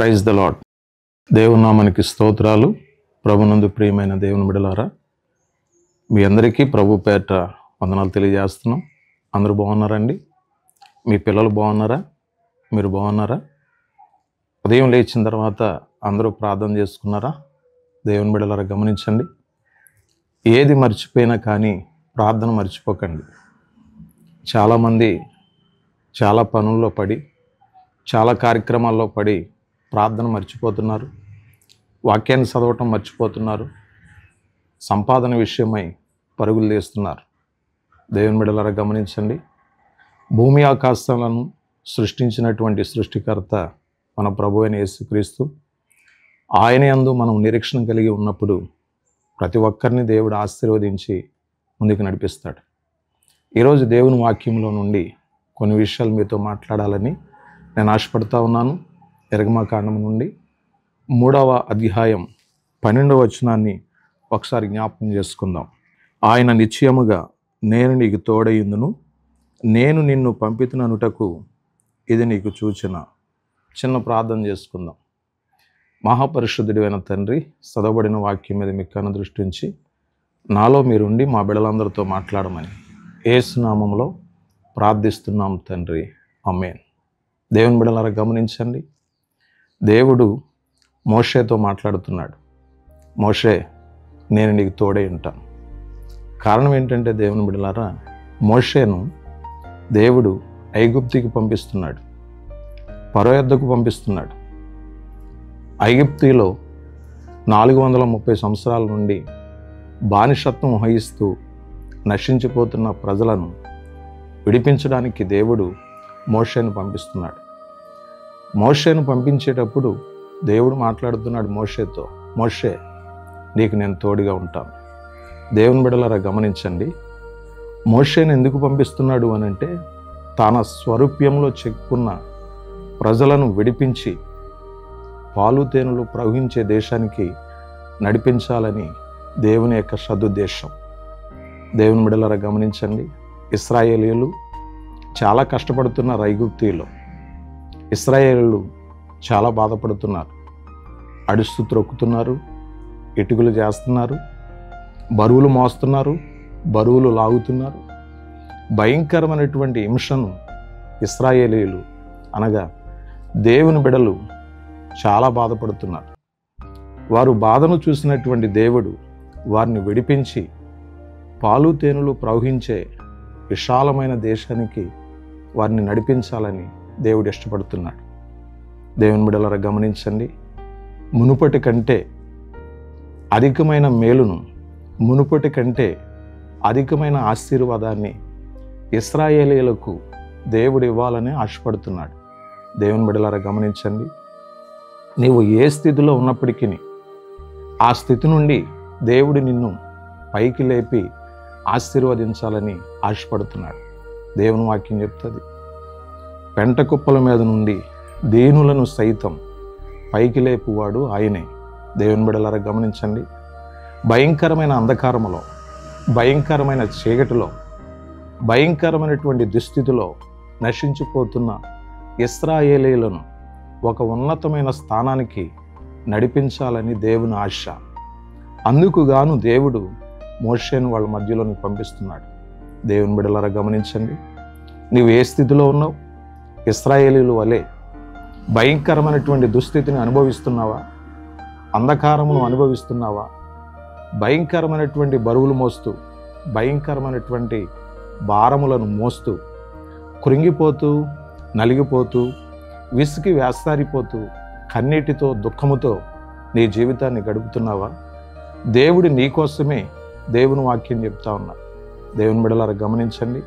Praise the lord. దేవుని నామానికి స్తోత్రాలు. ప్రభునందు ప్రియమైన దేవుని బిడ్డలారా, మీ అందరికీ ప్రభు పేరిట వందనాలు తెలియజేస్తున్నాం. అందరూ బాగున్నారండి? మీ పిల్లలు బాగున్నారా? మీరు బాగున్నారా? ఉదయం లేచిన తర్వాత అందరూ ప్రార్థన చేసుకున్నారా? దేవుని బిడ్డలారా గమనించండి, ఏది మర్చిపోయినా కానీ ప్రార్థన మర్చిపోకండి. చాలామంది చాలా పనుల్లో పడి, చాలా కార్యక్రమాల్లో పడి ప్రార్థన మర్చిపోతున్నారు, వాక్యాన్ని చదవటం మర్చిపోతున్నారు, సంపాదన విషయమై పరుగులు తీస్తున్నారు. దేవుని బిడ్డలారా గమనించండి, భూమి ఆకాశాలను సృష్టించినటువంటి సృష్టికర్త మన ప్రభువైన యేసుక్రీస్తు, ఆయన యందు మనం నిరీక్షణ కలిగి ఉన్నప్పుడు ప్రతి ఒక్కరిని దేవుడు ఆశీర్వదించి ముందుకు నడిపిస్తాడు. ఈరోజు దేవుని వాక్యంలో నుండి కొన్ని విషయాలు మీతో మాట్లాడాలని నేను ఆశపడుతూ ఉన్నాను. నిర్గమకాండం నుండి 3వ అధ్యాయం 12వ వచనాన్ని ఒకసారి జ్ఞాపకం చేసుకుందాం. ఆయన నిశ్చయముగా నేను నీకు తోడయిందును, నేను నిన్ను పంపితుననుటకు ఇది నీకు సూచన. చిన్న ప్రార్థన చేసుకుందాం. మహాపరిశుద్ధుడైన తండ్రి, చదవబడిన వాక్యం మీద మీకు కన్ను దృష్టి ఉంచి నాలో మీరుండి మా బిడ్డలందరితో మాట్లాడమని యేసు నామములో ప్రార్థిస్తున్నాం తండ్రి, ఆమేన్. దేవుని బిడ్డలారా గమనించండి, దేవుడు మోషేతో మాట్లాడుతున్నాడు. మోషే, నేను నీకు తోడై ఉంటాను. కారణం ఏంటంటే దేవుని బిడ్డలారా, మోషేను దేవుడు ఐగుప్తుకి పంపిస్తున్నాడు, ఫరో యొద్దకు పంపిస్తున్నాడు. ఐగుప్తులో 430 సంవత్సరాల నుండి బానిసత్వం వహిస్తూ నశించిపోతున్న ప్రజలను విడిపించడానికి దేవుడు మోషేను పంపిస్తున్నాడు. మోషేను పంపించేటప్పుడు దేవుడు మాట్లాడుతున్నాడు మోషేతో, మోషే, నీకు నేను తోడుగా ఉంటాను. దేవుని బిడ్డలారా గమనించండి, మోషేను ఎందుకు పంపిస్తున్నాడు అని అంటే, తన స్వరూప్యంలో చెక్కున్న ప్రజలను విడిపించి పాలు తేనెలు ప్రవహించే దేశానికి నడిపించాలని దేవుని యొక్క సదుద్దేశం. దేవుని బిడ్డలారా గమనించండి, ఇశ్రాయేలీయులు చాలా కష్టపడుతున్నారు. ఐగుప్తులో ఇశ్రాయేలీయులు చాలా బాధపడుతున్నారు. అడుస్తూ త్రొక్కుతున్నారు, ఇటుకలు చేస్తున్నారు, బరువులు మోస్తున్నారు, బరువులు లాగుతున్నారు. భయంకరమైనటువంటి హింసను ఇశ్రాయేలీయులు అనగా దేవుని బిడ్డలు చాలా బాధపడుతున్నారు. వారు బాధను చూసినటువంటి దేవుడు వారిని విడిపించి పాలు తేనెలు ప్రవహించే విశాలమైన దేశానికి వారిని నడిపించాలని దేవుడు ఇష్టపడుతున్నాడు. దేవుని బిడ్డలారా గమనించండి, మునుపటి కంటే అధికమైన మేలును, మునుపటి కంటే అధికమైన ఆశీర్వాదాన్ని ఇశ్రాయేలీయులకు దేవుడు ఇవ్వాలని ఆశపడుతున్నాడు. దేవుని బిడ్డలారా గమనించండి, నీవు ఏ స్థితిలో ఉన్నప్పటికీ ఆ స్థితి నుండి దేవుడు నిన్ను పైకి లేపి ఆశీర్వదించాలని ఆశపడుతున్నాడు. దేవుని వాక్యం చెప్తుంది, పెంట కుప్పల మీద నుండి దీనులను సైతం పైకి లేపువాడు ఆయనే. దేవుని బిడ్డలారా గమనించండి, భయంకరమైన అంధకారములో, భయంకరమైన చీకటిలో, భయంకరమైనటువంటి దుస్థితిలో నశించిపోతున్న ఇశ్రాయేలీయులను ఒక ఉన్నతమైన స్థానానికి నడిపించాలని దేవుని ఆశ. అందుకు గాను దేవుడు మోషేను వాళ్ళ మధ్యలోనికి పంపిస్తున్నాడు. దేవుని బిడ్డలారా గమనించండి, నీవు ఏ స్థితిలో ఉన్నావు? ఇశ్రాయేలీయుల వలె భయంకరమైనటువంటి దుస్థితిని అనుభవిస్తున్నావా? అంధకారమును అనుభవిస్తున్నావా? భయంకరమైనటువంటి బరువులు మోస్తూ, భయంకరమైనటువంటి భారములను మోస్తూ, కృంగిపోతూ, నలిగిపోతూ, విసికి వేస్తారిపోతూ, కన్నీటితో, దుఃఖముతో నీ జీవితాన్ని గడుపుతున్నావా? దేవుడు నీకోసమే దేవుని వాక్యం చెప్తా ఉన్నాడు. దేవుని బిడ్డలారా గమనించండి,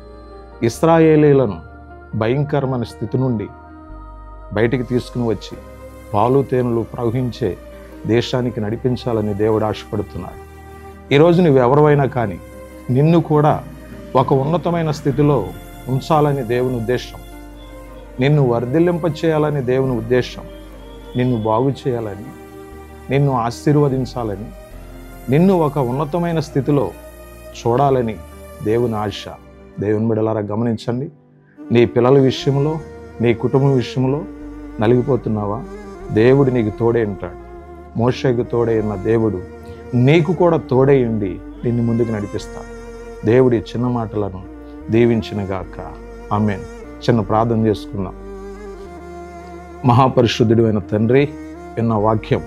ఇశ్రాయేలీయులను భయంకరమైన స్థితి నుండి బయటికి తీసుకుని వచ్చి పాలు తేనెలు ప్రవహించే దేశానికి నడిపించాలని దేవుడు ఆశపడుతున్నాడు. ఈరోజు నువ్వెవరైనా కానీ నిన్ను కూడా ఒక ఉన్నతమైన స్థితిలో ఉంచాలని దేవుని ఉద్దేశం, నిన్ను వర్ధిల్లింప చేయాలని దేవుని ఉద్దేశం, నిన్ను బాగు చేయాలని, నిన్ను ఆశీర్వదించాలని, నిన్ను ఒక ఉన్నతమైన స్థితిలో చూడాలని దేవుని ఆశ. దేవుని బిడ్డలారా గమనించండి, నీ పిల్లల విషయంలో, నీ కుటుంబం విషయంలో నలిగిపోతున్నావా? దేవుడు నీకు తోడే ఉంటాడు. మోషేకు తోడే ఉన్న దేవుడు నీకు కూడా తోడే ఉండి నిన్ను ముందుకు నడిపిస్తాడు. దేవుడి చిన్న మాటలను దీవించినగాక. ఆమేన్. చిన్న ప్రార్థన చేసుకుందాం. మహాపరిశుద్ధుడు అయిన తండ్రి, విన్న వాక్యం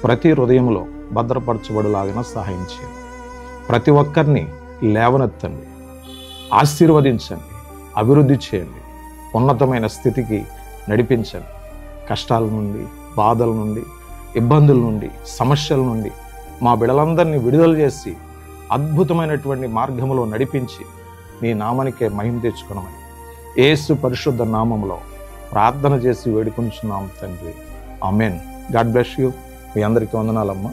ప్రతి హృదయంలో భద్రపరచబడులాగిన సహాయం చేయండి. ప్రతి ఒక్కరిని లేవనెత్తండి, ఆశీర్వదించండి, అభివృద్ధి చేయండి, ఉన్నతమైన స్థితికి నడిపించండి. కష్టాల నుండి, బాధల నుండి, ఇబ్బందుల నుండి, సమస్యల నుండి మా బిడ్డలందరినీ విడుదల చేసి అద్భుతమైనటువంటి మార్గంలో నడిపించి నీ నామానికే మహిమ తెచ్చుకున్నామని యేసు పరిశుద్ధ నామంలో ప్రార్థన చేసి వేడుకుంటున్నాం తండ్రి. ఆమేన్. God bless you. మీ అందరికీ వందనాలమ్మా.